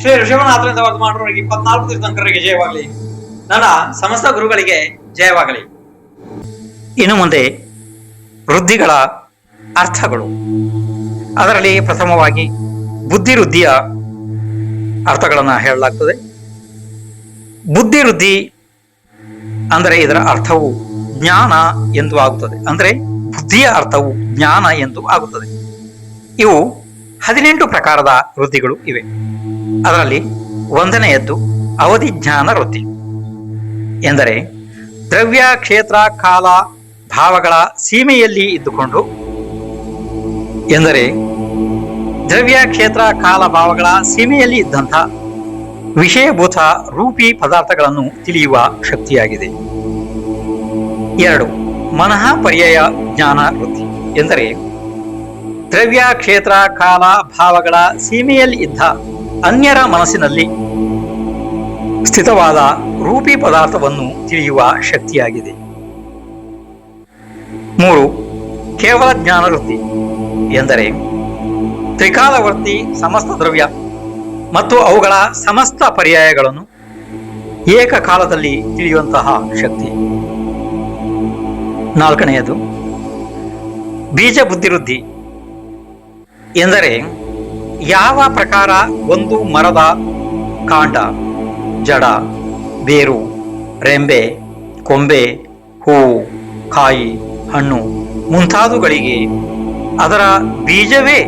ಶ್ರೀ ಋಷಭನಾಥರಿಂದ ವರ್ಧಮಾನರಿಗೆ 24 ತೀರ್ಥಂಕರರಿಗೆ ಜಯವಾಗಲಿ. ನನ್ನ ಸಮಸ್ತ ಗುರುಗಳಿಗೆ ಜಯವಾಗಲಿ. ಇನ್ನು ಮುಂದೆ ವೃದ್ಧಿಗಳ ಅರ್ಥಗಳು. ಅದರಲ್ಲಿ ಪ್ರಥಮವಾಗಿ ಬುದ್ಧಿವೃದ್ಧಿಯ ಅರ್ಥಗಳನ್ನು ಹೇಳಲಾಗ್ತದೆ. ಬುದ್ಧಿವೃದ್ಧಿ ಅಂದರೆ ಇದರ ಅರ್ಥವು ಜ್ಞಾನ ಎಂದು ಆಗುತ್ತದೆ. ಅಂದರೆ ಬುದ್ಧಿಯ ಅರ್ಥವು ಜ್ಞಾನ ಎಂದು ಆಗುತ್ತದೆ. ಇವು 18 ಪ್ರಕಾರದ ವೃದ್ಧಿಗಳು ಇವೆ. ಅದರಲ್ಲಿ ಒಂದನೆಯದ್ದು ಅವಧಿಜ್ಞಾನ ವೃದ್ಧಿ ಎಂದರೆ ದ್ರವ್ಯ, ಕ್ಷೇತ್ರ, ಕಾಲ, ಭಾವಗಳ ಸೀಮೆಯಲ್ಲಿ ಇದ್ದುಕೊಂಡು ದ್ರವ್ಯ, ಕ್ಷೇತ್ರ, ಕಾಲ, ಭಾವಗಳ ಸೀಮೆಯಲ್ಲಿ ಇದ್ದಂಥ ವಿಷಯಭೂತ ರೂಪಿ ಪದಾರ್ಥಗಳನ್ನು ತಿಳಿಯುವ ಶಕ್ತಿಯಾಗಿದೆ. 2. ಮನಃ ಪರ್ಯಾಯ ಜ್ಞಾನ ವೃದ್ಧಿ ಎಂದರೆ ದ್ರವ್ಯ, ಕ್ಷೇತ್ರ, ಕಾಲ, ಭಾವಗಳ ಸೀಮೆಯಲ್ಲಿ ಇದ್ದ ಅನ್ಯರ ಮನಸ್ಸಿನಲ್ಲಿ ಸ್ಥಿತವಾದ ರೂಪಿ ಪದಾರ್ಥವನ್ನು ತಿಳಿಯುವ ಶಕ್ತಿಯಾಗಿದೆ. 3. ಕೇವಲ ಜ್ಞಾನ ವೃತ್ತಿ ಎಂದರೆ ತ್ರಿಕಾಲವರ್ತಿ ಸಮಸ್ತ ದ್ರವ್ಯ ಮತ್ತು ಅವುಗಳ ಸಮಸ್ತ ಪರ್ಯಾಯಗಳನ್ನು ಏಕಕಾಲದಲ್ಲಿ ತಿಳಿಯುವಂತಹ ಶಕ್ತಿ. 4. ಬೀಜ ಬುದ್ಧಿವೃದ್ಧಿ ಎಂದರೆ ಯಾವ ಪ್ರಕಾರ ಒಂದು ಮರದ ಕಾಂಡ, ಜಡ, ಬೇರು, ರೆಂಬೆ, ಕೊಂಬೆ, ಹೂವು, ಕಾಯಿ, ಹಣ್ಣು ಮುಂತಾದವುಗಳಿಗೆ ಅದರ ಬೀಜವೇ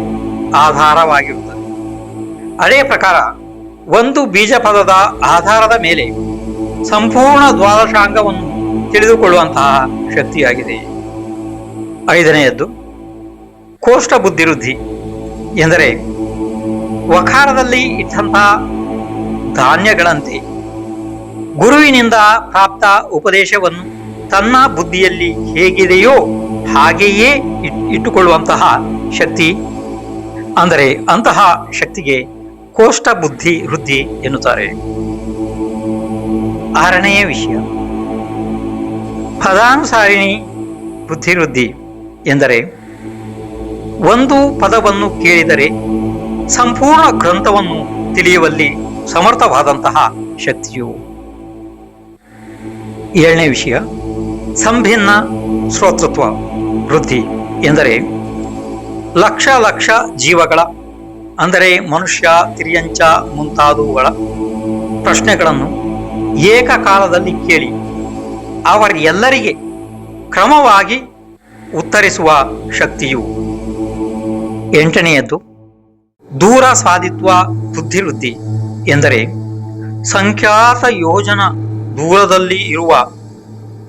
ಆಧಾರವಾಗಿರುತ್ತದೆ. ಅದೇ ಪ್ರಕಾರ ಒಂದು ಬೀಜ ಪದದ ಆಧಾರದ ಮೇಲೆ ಸಂಪೂರ್ಣ ದ್ವಾದಶಾಂಗವನ್ನು ತಿಳಿದುಕೊಳ್ಳುವಂತಹ ಶಕ್ತಿಯಾಗಿದೆ. 5. ಕೋಷ್ಠ ಬುದ್ಧಿವೃದ್ಧಿ ಎಂದರೆ ವಕಾರದಲ್ಲಿ ಇಟ್ಟಂತಹ ಧಾನ್ಯಗಳಂತೆ ಗುರುವಿನಿಂದ ಪ್ರಾಪ್ತ ಉಪದೇಶವನ್ನು ತನ್ನ ಬುದ್ಧಿಯಲ್ಲಿ ಹೇಗಿದೆಯೋ ಹಾಗೆಯೇ ಇಟ್ಟುಕೊಳ್ಳುವಂತಹ ಶಕ್ತಿ. ಅಂದರೆ ಅಂತಹ ಶಕ್ತಿಗೆ ಕೋಷ್ಠ ಬುದ್ಧಿ ವೃದ್ಧಿ ಎನ್ನುತ್ತಾರೆ. 6ನೇ ವಿಷಯ ಪದಾನುಸಾರಿಣಿ ಬುದ್ಧಿವೃದ್ಧಿ ಎಂದರೆ ಒಂದು ಪದವನ್ನು ಕೇಳಿದರೆ ಸಂಪೂರ್ಣ ಗ್ರಂಥವನ್ನು ತಿಳಿಯುವಲ್ಲಿ ಸಮರ್ಥವಾದಂತಹ ಶಕ್ತಿಯು. 7ನೇ ವಿಷಯ ಸಂಭಿನ್ನ ಶ್ರೋತೃತ್ವ ವೃದ್ಧಿ ಎಂದರೆ ಲಕ್ಷ ಲಕ್ಷ ಜೀವಗಳ ಅಂದರೆ ಮನುಷ್ಯ, ತಿರ್ಯಂಚ ಮುಂತಾದವುಗಳ ಪ್ರಶ್ನೆಗಳನ್ನು ಏಕಕಾಲದಲ್ಲಿ ಕೇಳಿ ಅವರೆಲ್ಲರಿಗೆ ಕ್ರಮವಾಗಿ ಉತ್ತರಿಸುವ ಶಕ್ತಿಯು. 8ನೇಯದ್ದು ದೂರ ಸಾಧಿತ್ವ ಬುದ್ಧಿವೃದ್ಧಿ ಎಂದರೆ ಸಂಖ್ಯಾತ ಯೋಜನ ದೂರದಲ್ಲಿ ಇರುವ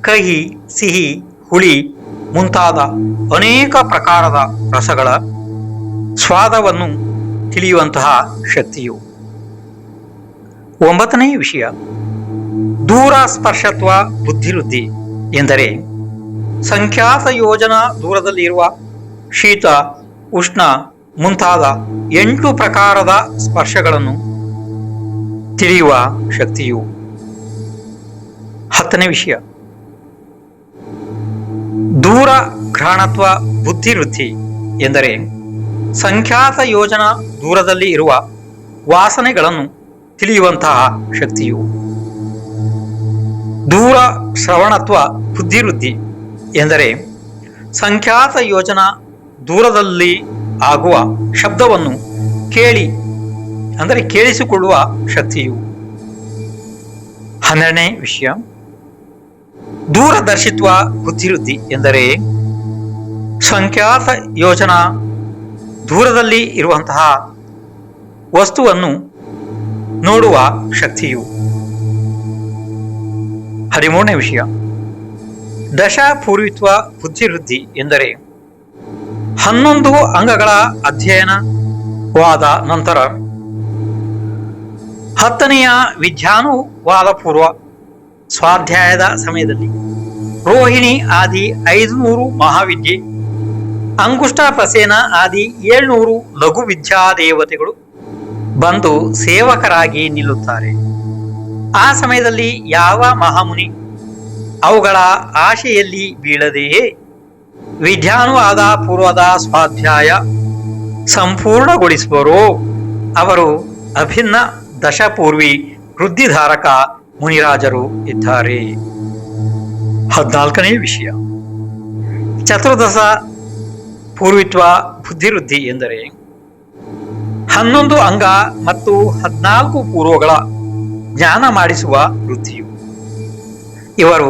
ಕಹಿ, ಸಿಹಿ, ಹುಳಿ ಮುಂತಾದ ಅನೇಕ ಪ್ರಕಾರದ ರಸಗಳ ಸ್ವಾದವನ್ನು ತಿಳಿಯುವಂತಹ ಶಕ್ತಿಯು. 9ನೇ ವಿಷಯ ದೂರ ಸ್ಪರ್ಶತ್ವ ಬುದ್ಧಿವೃದ್ಧಿ ಎಂದರೆ ಸಂಖ್ಯಾತ ಯೋಜನ ದೂರದಲ್ಲಿ ಇರುವ ಶೀತ, ಉಷ್ಣ ಮುಂತಾದ 8 ಪ್ರಕಾರದ ಸ್ಪರ್ಶಗಳನ್ನು ತಿಳಿಯುವ ಶಕ್ತಿಯು. 10ನೇ ವಿಷಯ ದೂರ ಘ್ರಾಣತ್ವ ಬುದ್ಧಿವೃದ್ಧಿ ಎಂದರೆ ಸಂಖ್ಯಾತ ಯೋಜನ ದೂರದಲ್ಲಿ ಇರುವ ವಾಸನೆಗಳನ್ನು ತಿಳಿಯುವಂತಹ ಶಕ್ತಿಯು. ದೂರ ಶ್ರವಣತ್ವ ಬುದ್ಧಿವೃದ್ಧಿ ಎಂದರೆ ಸಂಖ್ಯಾತ ಯೋಜನ ದೂರದಲ್ಲಿ ಆಗುವ ಶಬ್ದವನ್ನು ಕೇಳಿಸಿಕೊಳ್ಳುವ ಶಕ್ತಿಯು. 12ನೇ ವಿಷಯ ದೂರದರ್ಶಿತ್ವ ಬುದ್ಧಿವೃದ್ಧಿ ಎಂದರೆ ಸಂಖ್ಯಾತ ಯೋಜನ ದೂರದಲ್ಲಿ ಇರುವಂತಹ ವಸ್ತುವನ್ನು ನೋಡುವ ಶಕ್ತಿಯು. 13ನೇ ವಿಷಯ ದಶಪೂರ್ವಿತ್ವ ಬುದ್ಧಿವೃದ್ಧಿ ಎಂದರೆ 11 ಅಂಗಗಳ ಅಧ್ಯಯನವಾದ ನಂತರ 10ನೆಯ ವಿಜ್ಞಾನುವಾದ ಪೂರ್ವ ಸ್ವಾಧ್ಯಾಯದ ಸಮಯದಲ್ಲಿ ರೋಹಿಣಿ ಆದಿ 500 ಮಹಾವಿದ್ಯೆ, ಅಂಗುಷ್ಟ ಪ್ರಸೇನ ಆದಿ 700 ಲಘು ವಿದ್ಯಾದೇವತೆಗಳು ಬಂದು ಸೇವಕರಾಗಿ ನಿಲ್ಲುತ್ತಾರೆ. ಆ ಸಮಯದಲ್ಲಿ ಯಾವ ಮಹಾಮುನಿ ಅವುಗಳ ಆಶೆಯಲ್ಲಿ ಬೀಳದೆಯೇ ವಿಜ್ಞಾನುವಾದ ಪೂರ್ವದ ಸ್ವಾಧ್ಯಾಯ ಸಂಪೂರ್ಣಗೊಳಿಸುವರೋ ಅವರು ಅಭಿನ್ನ ದಶಪೂರ್ವಿ ವೃದ್ಧಿಧಾರಕ ಮುನಿರಾಜರು ಇದ್ದಾರೆ. 14ನೇ ವಿಷಯ, ಚತುರ್ದಶ ಪೂರ್ವಿತ್ವ ಬುದ್ಧಿವೃದ್ಧಿ ಎಂದರೆ 11 ಅಂಗ ಮತ್ತು 14 ಪೂರ್ವಗಳ ಜ್ಞಾನ ಮಾಡಿಸುವ ವೃದ್ಧಿಯು. ಇವರು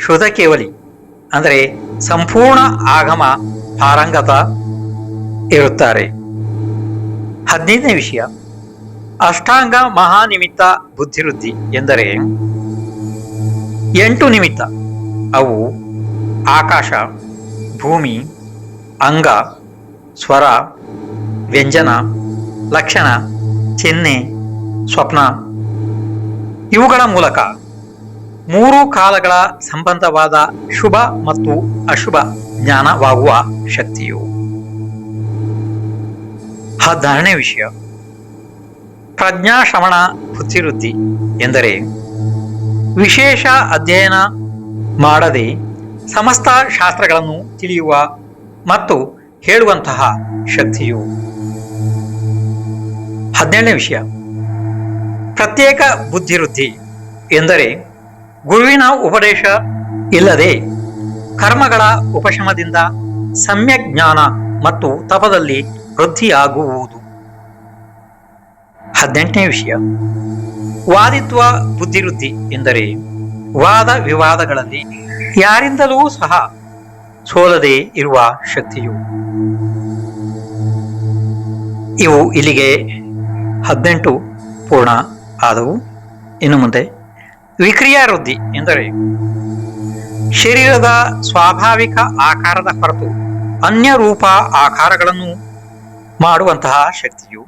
ಶುದ್ಧ ಕೇವಲಿ ಅಂದರೆ ಸಂಪೂರ್ಣ ಆಗಮ ಪಾರಂಗತ ಇರುತ್ತಾರೆ. 15ನೇ ವಿಷಯ, ಅಷ್ಟಾಂಗ ಮಹಾನಿಮಿತ್ತ ಬುದ್ಧಿವೃದ್ಧಿ ಎಂದರೆ 8 ನಿಮಿತ್ತ. ಅವು ಆಕಾಶ, ಭೂಮಿ, ಅಂಗ, ಸ್ವರ, ವ್ಯಂಜನ, ಲಕ್ಷಣ, ಚಿಹ್ನೆ, ಸ್ವಪ್ನ ಇವುಗಳ ಮೂಲಕ 3 ಕಾಲಗಳ ಸಂಬಂಧವಾದ ಶುಭ ಮತ್ತು ಅಶುಭ ಜ್ಞಾನವಾಗುವ ಶಕ್ತಿಯು. 16ನೇ ವಿಷಯ, ಪ್ರಜ್ಞಾಶ್ರವಣ ಬುದ್ಧಿವೃದ್ಧಿ ಎಂದರೆ ವಿಶೇಷ ಅಧ್ಯಯನ ಮಾಡದೆ ಸಮಸ್ತ ಶಾಸ್ತ್ರಗಳನ್ನು ತಿಳಿಯುವ ಮತ್ತು ಹೇಳುವಂತಹ ಶಕ್ತಿಯು. 17ನೇ ವಿಷಯ, ಪ್ರತ್ಯೇಕ ಬುದ್ಧಿವೃದ್ಧಿ ಎಂದರೆ ಗುರುವಿನ ಉಪದೇಶ ಇಲ್ಲದೆ ಕರ್ಮಗಳ ಉಪಶಮದಿಂದ ಸಮ್ಯಕ್ ಜ್ಞಾನ ಮತ್ತು ತಪದಲ್ಲಿ ವೃದ್ಧಿಯಾಗುವುದು. 18ನೇ ವಿಷಯ, ವಾದಿತ್ವ ಬುದ್ಧಿವೃದ್ಧಿ ಎಂದರೆ ವಾದ ವಿವಾದಗಳಲ್ಲಿ ಯಾರಿಂದಲೂ ಸಹ ಸೋಲದೆ ಇರುವ ಶಕ್ತಿಯು. ಇವು ಇಲ್ಲಿಗೆ 18 ಪೂರ್ಣ ಆದವು. ಇನ್ನು ಮುಂದೆ ವಿಕ್ರಿಯಾ ವೃದ್ಧಿ ಎಂದರೆ ಶರೀರದ ಸ್ವಾಭಾವಿಕ ಆಕಾರದ ಹೊರತು ಅನ್ಯ ರೂಪ ಆಕಾರಗಳನ್ನು ಮಾಡುವಂತಹ ಶಕ್ತಿಯು.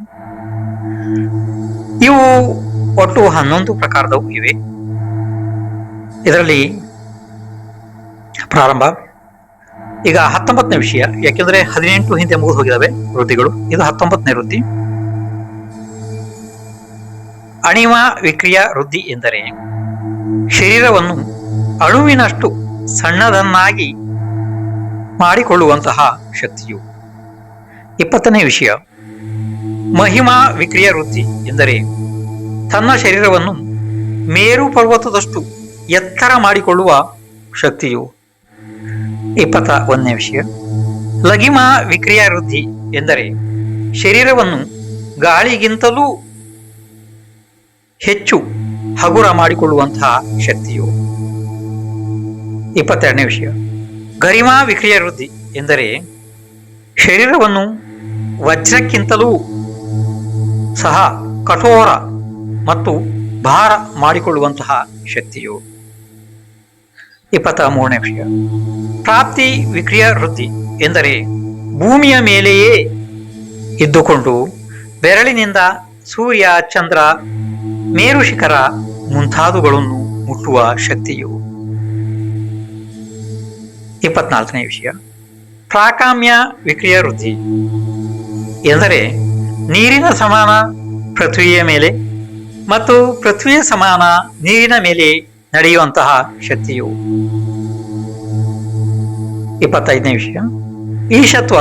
ಇವು ಒಟ್ಟು 11 ಪ್ರಕಾರದವು ಇವೆ. ಇದರಲ್ಲಿ ಪ್ರಾರಂಭ ಈಗ 19ನೇ ವಿಷಯ, ಯಾಕೆಂದ್ರೆ 18 ಹಿಂದೆ ಮುಗಿದು ಹೋಗಿದಾವೆ ವೃದ್ಧಿಗಳು. ಇದು 19ನೇ ವೃದ್ಧಿ. ಅಣಿಮ ವಿಕ್ರಿಯಾ ವೃದ್ಧಿ ಎಂದರೆ ಶರೀರವನ್ನು ಅಣುವಿನಷ್ಟು ಸಣ್ಣದನ್ನಾಗಿ ಮಾಡಿಕೊಳ್ಳುವಂತಹ ಶಕ್ತಿಯು. 20ನೇ ವಿಷಯ, ಮಹಿಮಾ ವಿಕ್ರಿಯಾ ವೃದ್ಧಿ ಎಂದರೆ ತನ್ನ ಶರೀರವನ್ನು ಮೇರು ಪರ್ವತದಷ್ಟು ಎತ್ತರ ಮಾಡಿಕೊಳ್ಳುವ ಶಕ್ತಿಯು. 21ನೇ ವಿಷಯ, ಲಘಿಮಾ ವಿಕ್ರಿಯಾ ವೃದ್ಧಿ ಎಂದರೆ ಶರೀರವನ್ನು ಗಾಳಿಗಿಂತಲೂ ಹೆಚ್ಚು ಹಗುರ ಮಾಡಿಕೊಳ್ಳುವಂತಹ ಶಕ್ತಿಯು. 22ನೇ ವಿಷಯ, ಗರಿಮಾ ವಿಕ್ರಿಯಾ ವೃದ್ಧಿ ಎಂದರೆ ಶರೀರವನ್ನು ವಜ್ರಕ್ಕಿಂತಲೂ ಸಹ ಕಠೋರ ಮತ್ತು ಭಾರ ಮಾಡಿಕೊಳ್ಳುವಂತಹ ಶಕ್ತಿಯು. 23ನೇ ವಿಷಯ, ಪ್ರಾಪ್ತಿ ವಿಕ್ರಿಯಾ ವೃದ್ಧಿ ಎಂದರೆ ಭೂಮಿಯ ಮೇಲೆಯೇ ಇದ್ದುಕೊಂಡು ಬೆರಳಿನಿಂದ ಸೂರ್ಯ, ಚಂದ್ರ, ಮೇರು ಶಿಖರ ಮುಂತಾದವುಗಳನ್ನು ಮುಟ್ಟುವ ಶಕ್ತಿಯು. 24ನೇ ವಿಷಯ, ಪ್ರಾಕಾಮ್ಯ ವಿಕ್ರಿಯಾ ವೃದ್ಧಿ ಎಂದರೆ ನೀರಿನ ಸಮಾನ ಪೃಥ್ವಿಯ ಮೇಲೆ ಮತ್ತು ಪೃಥ್ವಿಯ ಸಮಾನ ನೀರಿನ ಮೇಲೆ ನಡೆಯುವಂತಹ ಶಕ್ತಿಯು. 25ನೇ ವಿಷಯ, ಈಶತ್ವ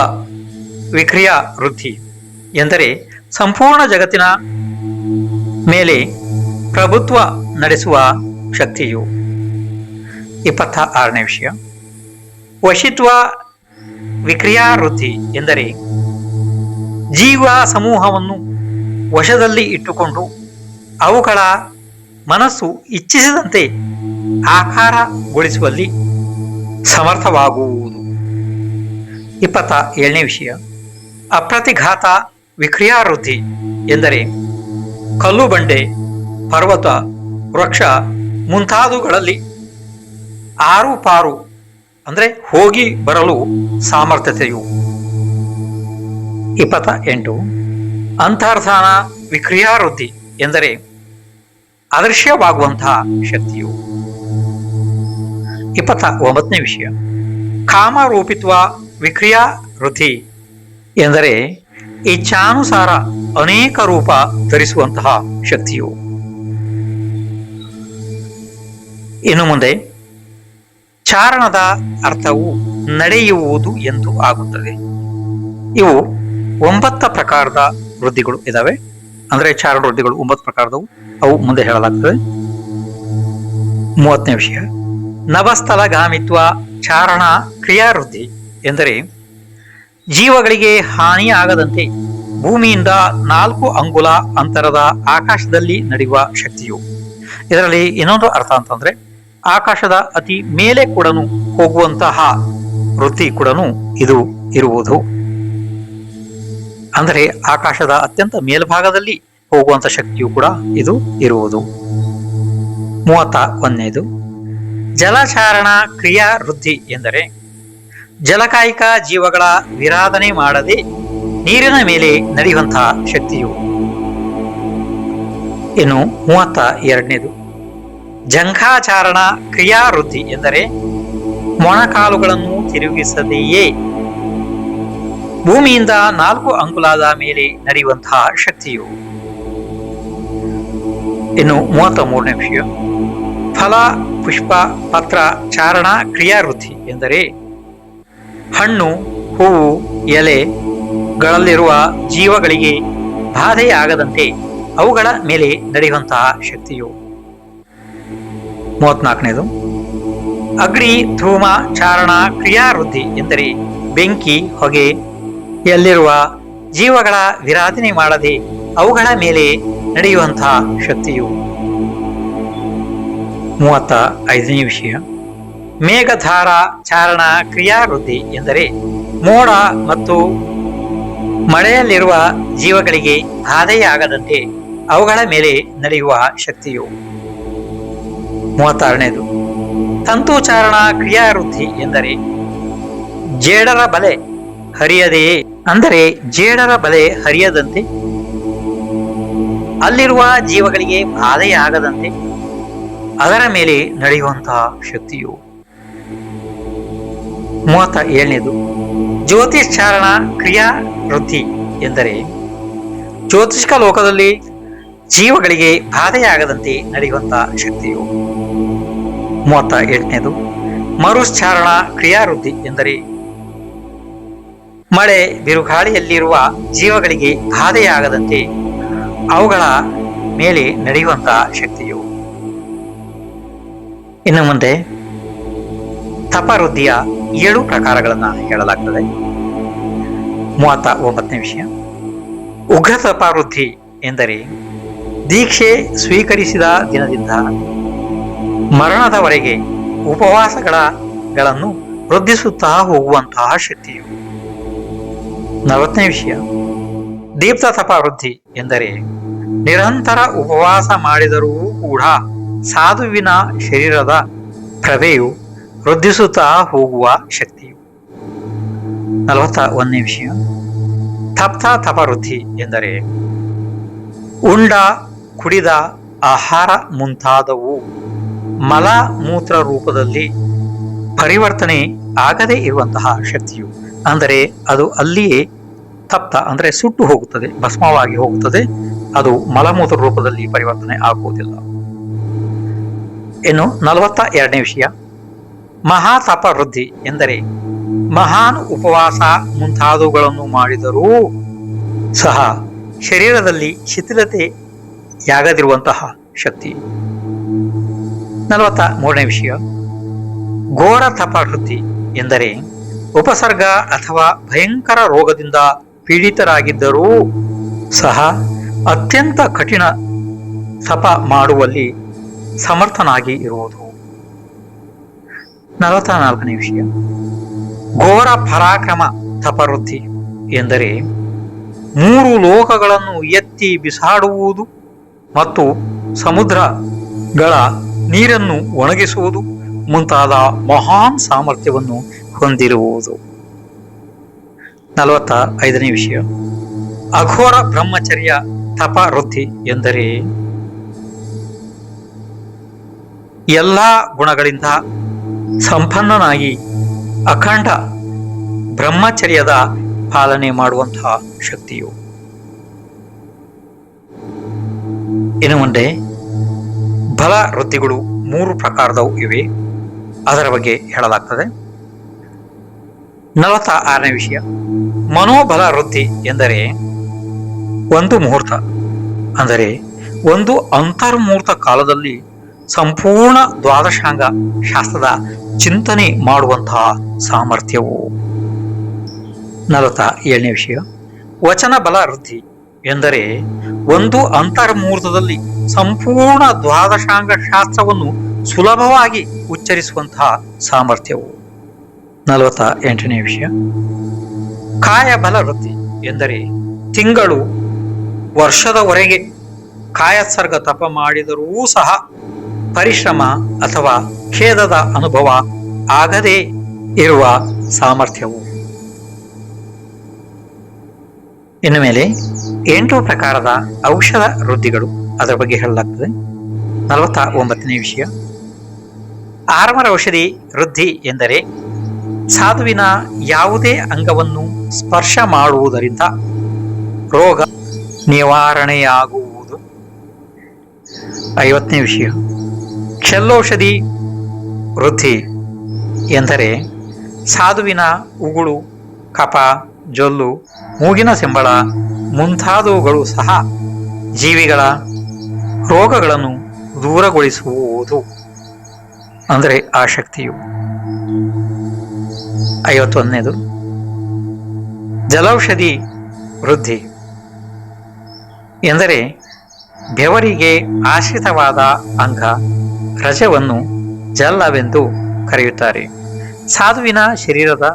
ವಿಕ್ರಿಯಾ ವೃದ್ಧಿ ಎಂದರೆ ಸಂಪೂರ್ಣ ಜಗತ್ತಿನ ಮೇಲೆ ಪ್ರಭುತ್ವ ನಡೆಸುವ ಶಕ್ತಿಯು. 26ನೇ ವಿಷಯ, ವಶಿತ್ವ ವಿಕ್ರಿಯಾ ವೃದ್ಧಿ ಎಂದರೆ ಜೀವ ಸಮೂಹವನ್ನು ವಶದಲ್ಲಿ ಇಟ್ಟುಕೊಂಡು ಅವುಗಳ ಮನಸ್ಸು ಇಚ್ಛಿಸಿದಂತೆ ಆಕಾರಗೊಳಿಸುವಲ್ಲಿ ಸಮರ್ಥವಾಗುವುದು. 27ನೇ ವಿಷಯ, ಅಪ್ರತಿಘಾತ ವಿಕ್ರಿಯಾ ವೃದ್ಧಿ ಎಂದರೆ ಕಲ್ಲು ಬಂಡೆ, ಪರ್ವತ, ವೃಕ್ಷ ಮುಂತಾದವುಗಳಲ್ಲಿ ಆರು ಪಾರು ಅಂದರೆ ಹೋಗಿ ಬರಲು ಸಾಮರ್ಥ್ಯತೆಯು. 28 ಅಂತರ್ಧಾನ ವಿಕ್ರಿಯಾ ವೃದ್ಧಿ ಎಂದರೆ ಅದೃಶ್ಯವಾಗುವಂತಹ ಶಕ್ತಿಯು. 29ನೇ ವಿಷಯ, ಕಾಮರೂಪಿತ್ವ ವಿಕ್ರಿಯಾ ವೃದ್ಧಿ ಎಂದರೆ ಇಚ್ಛಾನುಸಾರ ಅನೇಕ ರೂಪ ಧರಿಸುವಂತಹ ಶಕ್ತಿಯು. ಇನ್ನು ಮುಂದೆ ಚಾರಣದ ಅರ್ಥವು ನಡೆಯುವುದು ಎಂದು ಆಗುತ್ತದೆ. ಇವು 9 ಪ್ರಕಾರದ ವೃದ್ಧಿಗಳು ಇದಾವೆ. ಅಂದ್ರೆ ಚಾರಣ ವೃತ್ತಿಗಳು 9 ಪ್ರಕಾರದವು, ಅವು ಮುಂದೆ ಹೇಳಲಾಗ್ತದೆ. 30ನೇ ವಿಷಯ ನಭಸ್ಥಲಗಾಮಿತ್ವ ಚಾರಣ ಕ್ರಿಯಾವೃದ್ಧಿ ಎಂದರೆ ಜೀವಗಳಿಗೆ ಹಾನಿಯಾಗದಂತೆ ಭೂಮಿಯಿಂದ 4 ಅಂಗುಲ ಅಂತರದ ಆಕಾಶದಲ್ಲಿ ನಡೆಯುವ ಶಕ್ತಿಯು. ಇದರಲ್ಲಿ ಇನ್ನೊಂದು ಅರ್ಥ ಅಂತಂದ್ರೆ ಆಕಾಶದ ಅತಿ ಮೇಲೆ ಕೂಡ ಹೋಗುವಂತಹ ವೃತ್ತಿ ಕೂಡ ಇದು ಇರುವುದು. ಅಂದರೆ ಆಕಾಶದ ಅತ್ಯಂತ ಮೇಲ್ಭಾಗದಲ್ಲಿ ಹೋಗುವಂತ ಶಕ್ತಿಯು ಕೂಡ ಇದು ಇರುವುದು. 31ನೇದು ಜಲಚಾರಣ ಕ್ರಿಯಾ ವೃದ್ಧಿ ಎಂದರೆ ಜಲಕಾಯಿಕ ಜೀವಗಳ ವಿರಾಧನೆ ಮಾಡದೆ ನೀರಿನ ಮೇಲೆ ನಡೆಯುವಂತಹ ಶಕ್ತಿಯು. ಇನ್ನು 32ನೇದು ಜಂಘಾಚಾರಣ ಕ್ರಿಯಾ ವೃದ್ಧಿ ಎಂದರೆ ಮೊಣಕಾಲುಗಳನ್ನು ತಿರುಗಿಸದೆಯೇ ಭೂಮಿಯಿಂದ 4 ಅಂಗುಲದ ಮೇಲೆ ನಡೆಯುವಂತಹ ಶಕ್ತಿಯು. ಇನ್ನು 33ನೇ ವಿಷಯ ಫಲ ಪುಷ್ಪ ಪತ್ರ ಚಾರಣ ಕ್ರಿಯಾವೃದ್ಧಿ ಎಂದರೆ ಹಣ್ಣು ಹೂವು ಎಲೆಗಳಲ್ಲಿರುವ ಜೀವಗಳಿಗೆ ಬಾಧೆಯಾಗದಂತೆ ಅವುಗಳ ಮೇಲೆ ನಡೆಯುವಂತಹ ಶಕ್ತಿಯು. 34ನೇದು ಅಗ್ನಿ ಧೂಮ ಚಾರಣ ಕ್ರಿಯಾವೃದ್ಧಿ ಎಂದರೆ ಬೆಂಕಿ ಹೊಗೆಯಲ್ಲಿರುವ ಜೀವಗಳ ವಿರಾಧನೆ ಮಾಡದೆ ಅವುಗಳ ಮೇಲೆ ನಡೆಯುವಂತಹ ಶಕ್ತಿಯು. 35ನೇ ವಿಷಯ ಮೇಘಧಾರ ಚಾರಣ ಕ್ರಿಯಾವೃದ್ಧಿ ಎಂದರೆ ಮೋಡ ಮತ್ತು ಮಳೆಯಲ್ಲಿರುವ ಜೀವಗಳಿಗೆ ಬಾಧೆಯಾಗದಂತೆ ಅವುಗಳ ಮೇಲೆ ನಡೆಯುವ ಶಕ್ತಿಯು. 36ನೇದು ತಂತುಚಾರಣ ಕ್ರಿಯಾವೃದ್ಧಿ ಎಂದರೆ ಜೇಡರ ಬಲೆ ಹರಿಯದೆಯೇ, ಅಂದರೆ ಜೇಡರ ಬಲೆ ಹರಿಯದಂತೆ ಅಲ್ಲಿರುವ ಜೀವಗಳಿಗೆ ಬಾಧೆಯಾಗದಂತೆ ಅದರ ಮೇಲೆ ನಡೆಯುವಂತಹ ಶಕ್ತಿಯು. 37ನೇದು ಜ್ಯೋತಿಷ್ಚಾರಣ ಕ್ರಿಯಾ ವೃದ್ಧಿ ಎಂದರೆ ಜ್ಯೋತಿಷ್ಕ ಲೋಕದಲ್ಲಿ ಜೀವಗಳಿಗೆ ಬಾಧೆಯಾಗದಂತೆ ನಡೆಯುವಂತಹ ಶಕ್ತಿಯು. 38ನೇದು ಮರುಶ್ಚಾರಣ ಕ್ರಿಯಾವೃದ್ಧಿ ಎಂದರೆ ಮಳೆ ಬಿರುಗಾಳಿಯಲ್ಲಿರುವ ಜೀವಗಳಿಗೆ ಬಾಧೆಯಾಗದಂತೆ ಅವುಗಳ ಮೇಲೆ ನಡೆಯುವಂತಹ ಶಕ್ತಿಯು. ಇನ್ನು ಮುಂದೆ ತಪವೃದ್ಧಿಯ 7 ಪ್ರಕಾರಗಳನ್ನ ಹೇಳಲಾಗ್ತದೆ. 39ನೇ ವಿಷಯ ಉಗ್ರ ತಪವೃದ್ಧಿ ಎಂದರೆ ದೀಕ್ಷೆ ಸ್ವೀಕರಿಸಿದ ದಿನದಿಂದ ಮರಣದವರೆಗೆ ಉಪವಾಸಗಳನ್ನು ವೃದ್ಧಿಸುತ್ತಾ ಹೋಗುವಂತಹ ಶಕ್ತಿಯು. 40ನೇ ವಿಷಯ ದೀಪ್ತ ತಪವೃದ್ಧಿ ಎಂದರೆ ನಿರಂತರ ಉಪವಾಸ ಮಾಡಿದರೂ ಕೂಡ ಸಾಧುವಿನ ಶರೀರದ ಪ್ರಭೆಯು ವೃದ್ಧಿಸುತ್ತಾ ಹೋಗುವ ಶಕ್ತಿಯು. 41ನೇ ವಿಷಯ ತಪ್ತ ತಪವೃದ್ಧಿ ಎಂದರೆ ಉಂಡ ಕುಡಿದ ಆಹಾರ ಮುಂತಾದವು ಮಲ ಮೂತ್ರ ರೂಪದಲ್ಲಿ ಪರಿವರ್ತನೆ ಆಗದೇ ಇರುವಂತಹ ಶಕ್ತಿಯು. ಅಂದರೆ ಅದು ಅಲ್ಲಿಯೇ ತಪ್ತ ಅಂದ್ರೆ ಸುಟ್ಟು ಹೋಗುತ್ತದೆ, ಭಸ್ಮವಾಗಿ ಹೋಗುತ್ತದೆ, ಅದು ಮಲಮೂತ್ರ ರೂಪದಲ್ಲಿ ಪರಿವರ್ತನೆ ಆಗುವುದಿಲ್ಲ. ಇನ್ನು 42ನೇ ವಿಷಯ ಮಹಾತಪ ವೃದ್ಧಿ ಎಂದರೆ ಮಹಾನ್ ಉಪವಾಸ ಮುಂತಾದವುಗಳನ್ನು ಮಾಡಿದರೂ ಸಹ ಶರೀರದಲ್ಲಿ ಶಿಥಿಲತೆಯಾಗದಿರುವಂತಹ ಶಕ್ತಿ. 43ನೇ ವಿಷಯ ಘೋರ ತಪವೃದ್ಧಿ ಎಂದರೆ ಉಪಸರ್ಗ ಅಥವಾ ಭಯಂಕರ ರೋಗದಿಂದ ಪೀಡಿತರಾಗಿದ್ದರೂ ಸಹ ಅತ್ಯಂತ ಕಠಿಣ ತಪ ಮಾಡುವಲ್ಲಿ ಸಮರ್ಥನಾಗಿ ಇರುವುದು. 44ನೇ ವಿಷಯ ಘೋರ ಪರಾಕ್ರಮ ತಪವೃದ್ಧಿ ಎಂದರೆ 3 ಲೋಕಗಳನ್ನು ಎತ್ತಿ ಬಿಸಾಡುವುದು ಮತ್ತು ಸಮುದ್ರಗಳ ನೀರನ್ನು ಒಣಗಿಸುವುದು ಮುಂತಾದ ಮಹಾನ್ ಸಾಮರ್ಥ್ಯವನ್ನು ಹೊಂದಿರುವುದು. 45ನೇ ವಿಷಯ ಅಘೋರ ಬ್ರಹ್ಮಚರ್ಯ ತಪವೃದ್ಧಿ ಎಂದರೆ ಎಲ್ಲಾ ಗುಣಗಳಿಂದ ಸಂಪನ್ನನಾಗಿ ಅಖಂಡ ಬ್ರಹ್ಮಚರ್ಯದ ಪಾಲನೆ ಮಾಡುವಂತಹ ಶಕ್ತಿಯು. ಇನ್ನು ಮುಂದೆ ಬಲ ವೃತ್ತಿಗಳು 3 ಪ್ರಕಾರದವು ಇವೆ, ಅದರ ಬಗ್ಗೆ ಹೇಳಲಾಗ್ತದೆ. 46ನೇ ವಿಷಯ ಮನೋಬಲ ವೃದ್ಧಿ ಎಂದರೆ 1 ಮುಹೂರ್ತ ಅಂದರೆ ಒಂದು ಅಂತರ್ಮೂರ್ತ ಕಾಲದಲ್ಲಿ ಸಂಪೂರ್ಣ ದ್ವಾದಶಾಂಗ ಶಾಸ್ತ್ರದ ಚಿಂತನೆ ಮಾಡುವಂತಹ ಸಾಮರ್ಥ್ಯವು. 47ನೇ ವಿಷಯ, ವಚನ ಬಲ ವೃದ್ಧಿ ಎಂದರೆ ಒಂದು ಅಂತರ್ಮೂರ್ತದಲ್ಲಿ ಸಂಪೂರ್ಣ ದ್ವಾದಶಾಂಗ ಶಾಸ್ತ್ರವನ್ನು ಸುಲಭವಾಗಿ ಉಚ್ಚರಿಸುವಂತಹ ಸಾಮರ್ಥ್ಯವು. 48ನೇ ವಿಷಯ, ಕಾಯ ಬಲ ವೃದ್ಧಿ ಎಂದರೆ ತಿಂಗಳು ವರ್ಷದವರೆಗೆ ಕಾಯತ್ಸರ್ಗ ತಪ ಮಾಡಿದರೂ ಸಹ ಪರಿಶ್ರಮ ಅಥವಾ ಖೇದದ ಅನುಭವ ಆಗದೇ ಇರುವ ಸಾಮರ್ಥ್ಯವು. ಇನ್ನು ಮೇಲೆ 8 ಪ್ರಕಾರದ ಔಷಧ ವೃದ್ಧಿಗಳು, ಅದರ ಬಗ್ಗೆ ಹೇಳಲಾಗ್ತದೆ. 49ನೇ ವಿಷಯ, ಆರಮರ ಔಷಧಿ ವೃದ್ಧಿ ಎಂದರೆ ಸಾಧುವಿನ ಯಾವುದೇ ಅಂಗವನ್ನು ಸ್ಪರ್ಶ ಮಾಡುವುದರಿಂದ ರೋಗ ನಿವಾರಣೆಯಾಗುವುದು. 50ನೇ ವಿಷಯ, ಕ್ಷಲ್ಲೌಷಧಿ ವೃದ್ಧಿ ಎಂದರೆ ಸಾಧುವಿನ ಉಗುಳು, ಕಫ, ಜೊಲ್ಲು, ಮೂಗಿನ ಸಿಂಬಳ ಮುಂತಾದವುಗಳು ಸಹ ಜೀವಿಗಳ ರೋಗಗಳನ್ನು ದೂರಗೊಳಿಸುವುದು, ಅಂದರೆ ಆ ಶಕ್ತಿಯು. 51ನೇದು, ಜಲೌಷಧಿ ವೃದ್ಧಿ ಎಂದರೆ ಬೆವರಿಗೆ ಆಶ್ರಿತವಾದ ಅಂಗ ರಜವನ್ನು ಜಲವೆಂದು ಕರೆಯುತ್ತಾರೆ. ಸಾಧುವಿನ ಶರೀರದ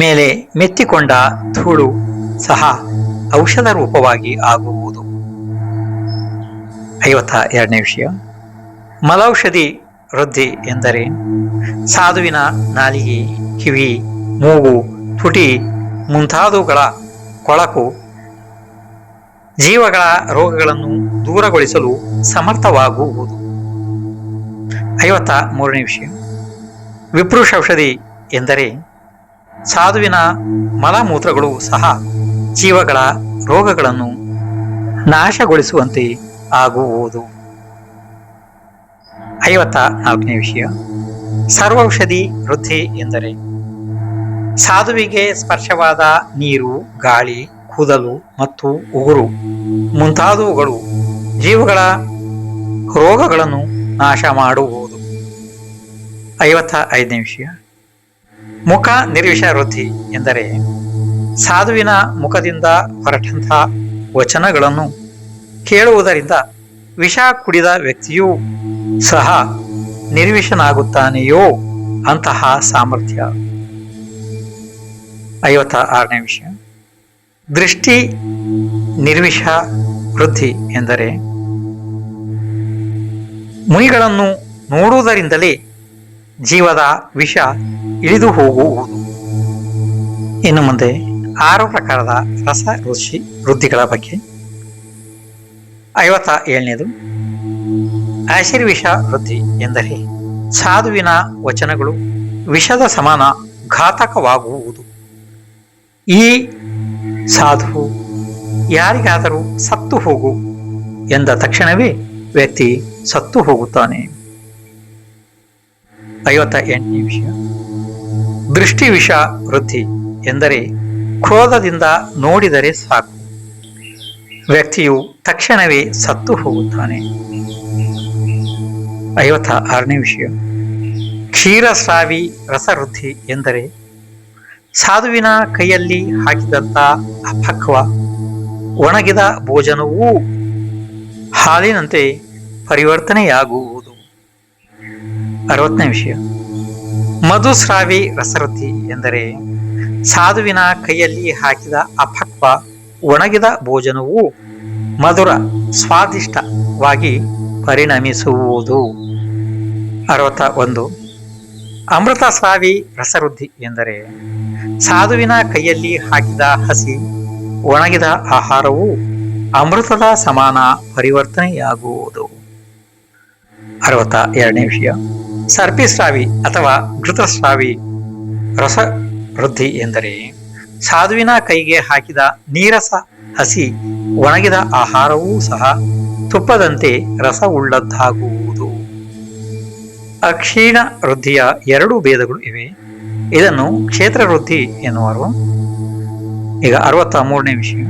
ಮೇಲೆ ಮೆತ್ತಿಕೊಂಡ ಧೂಳು ಸಹ ಔಷಧ ರೂಪವಾಗಿ ಆಗುವುದು. 52ನೇ ವಿಷಯ, ಮಲೌಷಧಿ ವೃದ್ಧಿ ಎಂದರೆ ಸಾಧುವಿನ ನಾಲಿಗೆ, ಕಿವಿ, ಮೂಗು, ತುಟಿ ಮುಂತಾದವುಗಳ ಕೊಳಕು ಜೀವಗಳ ರೋಗಗಳನ್ನು ದೂರಗೊಳಿಸಲು ಸಮರ್ಥವಾಗುವುದು. 53ನೇ ವಿಷಯ, ವಿಪ್ರುಷೌಷಧಿ ಎಂದರೆ ಸಾಧುವಿನ ಮಲಮೂತ್ರಗಳು ಸಹ ಜೀವಗಳ ರೋಗಗಳನ್ನು ನಾಶಗೊಳಿಸುವಂತೆ ಆಗುವುದು. 54ನೇ ವಿಷಯ, ಸರ್ವೌಷಧಿ ವೃದ್ಧಿ ಎಂದರೆ ಸಾಧುವಿಗೆ ಸ್ಪರ್ಶವಾದ ನೀರು, ಗಾಳಿ, ಕೂದಲು ಮತ್ತು ಉಗುರು ಮುಂತಾದವುಗಳು ಜೀವಗಳ ರೋಗಗಳನ್ನು ನಾಶ ಮಾಡುವುದು. 55ನೇ ವಿಷಯ, ಮುಖ ನಿರ್ವಿಷ ವೃದ್ಧಿ ಎಂದರೆ ಸಾಧುವಿನ ಮುಖದಿಂದ ಹೊರಟಂಥ ವಚನಗಳನ್ನು ಕೇಳುವುದರಿಂದ ವಿಷ ಕುಡಿದ ವ್ಯಕ್ತಿಯೂ ಸಹ ನಿರ್ವಿಷನಾಗುತ್ತಾನೆಯೋ ಅಂತಹ ಸಾಮರ್ಥ್ಯ. 56ನೇ ವಿಷಯ, ದೃಷ್ಟಿ ನಿರ್ವಿಷ ವೃದ್ಧಿ ಎಂದರೆ ಮುನಿಗಳನ್ನು ನೋಡುವುದರಿಂದಲೇ ಜೀವದ ವಿಷ ಇಳಿದು ಹೋಗುವುದು. ಇನ್ನು ಮುಂದೆ 6 ಪ್ರಕಾರದ ರಸ ರುಚಿ ವೃದ್ಧಿಗಳ ಬಗ್ಗೆ. 57ನೇದು, ಆಶೀರ್ವಿಷ ವೃದ್ಧಿ ಎಂದರೆ ಸಾಧುವಿನ ವಚನಗಳು ವಿಷದ ಸಮಾನ ಘಾತಕವಾಗುವುದು. ಈ ಸಾಧು ಯಾರಿಗಾದರೂ ಸತ್ತು ಹೋಗು ಎಂದ ತಕ್ಷಣವೇ ವ್ಯಕ್ತಿ ಸತ್ತು ಹೋಗುತ್ತಾನೆ. 58ನೇ ವಿಷಯ, ದೃಷ್ಟಿ ವಿಷ ವೃದ್ಧಿ ಎಂದರೆ ಕ್ರೋಧದಿಂದ ನೋಡಿದರೆ ಸಾಕು ವ್ಯಕ್ತಿಯು ತಕ್ಷಣವೇ ಸತ್ತು ಹೋಗುತ್ತಾನೆ. 56ನೇ ವಿಷಯ, ಕ್ಷೀರಸ್ರಾವಿ ರಸವೃದ್ಧಿ ಎಂದರೆ ಸಾಧುವಿನ ಕೈಯಲ್ಲಿ ಹಾಕಿದಂಥ ಅಪಕ್ವ ಒಣಗಿದ ಭೋಜನವೂ ಹಾಲಿನಂತೆ ಪರಿವರ್ತನೆಯಾಗುವುದು. 60ನೇ ವಿಷಯ, ಮಧುಸ್ರಾವಿ ರಸವೃದ್ಧಿ ಎಂದರೆ ಸಾಧುವಿನ ಕೈಯಲ್ಲಿ ಹಾಕಿದ ಅಪಕ್ವ ಒಣಗಿದ ಭೋಜನವು ಮಧುರ ಸ್ವಾದಿಷ್ಟವಾಗಿ ಪರಿಣಮಿಸುವುದು. 61, ಅಮೃತಸ್ರಾವಿ ರಸವೃದ್ಧಿ ಎಂದರೆ ಸಾಧುವಿನ ಕೈಯಲ್ಲಿ ಹಾಕಿದ ಹಸಿ ಒಣಗಿದ ಆಹಾರವು ಅಮೃತದ ಸಮಾನ ಪರಿವರ್ತನೆಯಾಗುವುದು. 62ನೇ ವಿಷಯ, ಸರ್ಪಿಸ್ರಾವಿ ಅಥವಾ ಘೃತಸ್ರಾವಿ ರಸ ವೃದ್ಧಿ ಎಂದರೆ ಸಾಧುವಿನ ಕೈಗೆ ಹಾಕಿದ ನೀರಸ ಹಸಿ ಒಣಗಿದ ಆಹಾರವೂ ಸಹ ತುಪ್ಪದಂತೆ ರಸವುಳ್ಳದ್ದಾಗುವುದು. ಅಕ್ಷೀಣ ವೃದ್ಧಿಯ 2 ಭೇದಗಳು ಇವೆ. ಇದನ್ನು ಕ್ಷೇತ್ರ ವೃದ್ಧಿ ಎನ್ನುವರು. ಈಗ 63ನೇ ವಿಷಯ,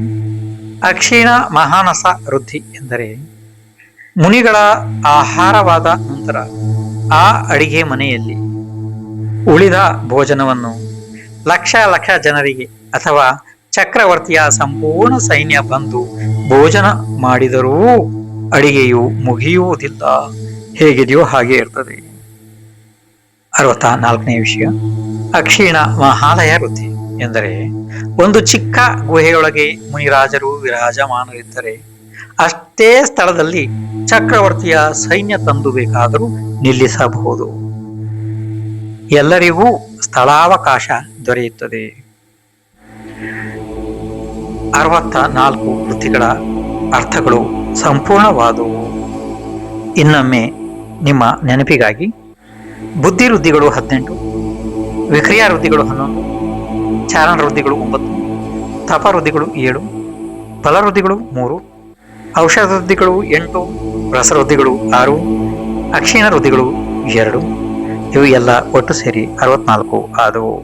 ಅಕ್ಷೀಣ ಮಹಾನಸ ವೃದ್ಧಿ ಎಂದರೆ ಮುನಿಗಳ ಆಹಾರವಾದ ನಂತರ ಆ ಅಡಿಗೆ ಮನೆಯಲ್ಲಿ ಉಳಿದ ಭೋಜನವನ್ನು ಲಕ್ಷ ಲಕ್ಷ ಜನರಿಗೆ ಅಥವಾ ಚಕ್ರವರ್ತಿಯ ಸಂಪೂರ್ಣ ಸೈನ್ಯ ಬಂದು ಭೋಜನ ಮಾಡಿದರೂ ಅಡಿಗೆಯು ಮುಗಿಯುವುದಿಲ್ಲ, ಹೇಗಿದೆಯೋ ಹಾಗೆ ಇರ್ತದೆ. 64ನೇ ವಿಷಯ ಅಕ್ಷೀಣ ಮಹಾಲಯ ವೃದ್ಧಿ ಎಂದರೆ ಒಂದು ಚಿಕ್ಕ ಗುಹೆಯೊಳಗೆ ಮುನಿರಾಜರು ವಿರಾಜಮಾನರಿದ್ದರೆ ಅಷ್ಟೇ ಸ್ಥಳದಲ್ಲಿ ಚಕ್ರವರ್ತಿಯ ಸೈನ್ಯ ತಂದು ಬೇಕಾದರೂ ನಿಲ್ಲಿಸಬಹುದು. ಎಲ್ಲರಿಗೂ ಸ್ಥಳಾವಕಾಶ ದೊರೆಯುತ್ತದೆ. 64 ವೃತ್ತಿಗಳ ಅರ್ಥಗಳು ಸಂಪೂರ್ಣವಾದವು. ಇನ್ನೊಮ್ಮೆ ನಿಮ್ಮ ನೆನಪಿಗಾಗಿ ಬುದ್ಧಿ ವೃದ್ಧಿಗಳು 18, ವಿಕ್ರಿಯಾ ವೃದ್ಧಿಗಳು 11, ಚಾರಣ ವೃದ್ಧಿಗಳು 9, ತಪ ವೃದ್ಧಿಗಳು 7, ಫಲ ವೃದ್ಧಿಗಳು 3, ಔಷಧ ವೃದ್ಧಿಗಳು 8, ರಸವೃದ್ಧಿಗಳು 6, ಅಕ್ಷೀಣ ವೃದ್ಧಿಗಳು 2. ಇವು ಎಲ್ಲ ಒಟ್ಟು ಸೇರಿ 64 ಆದವು.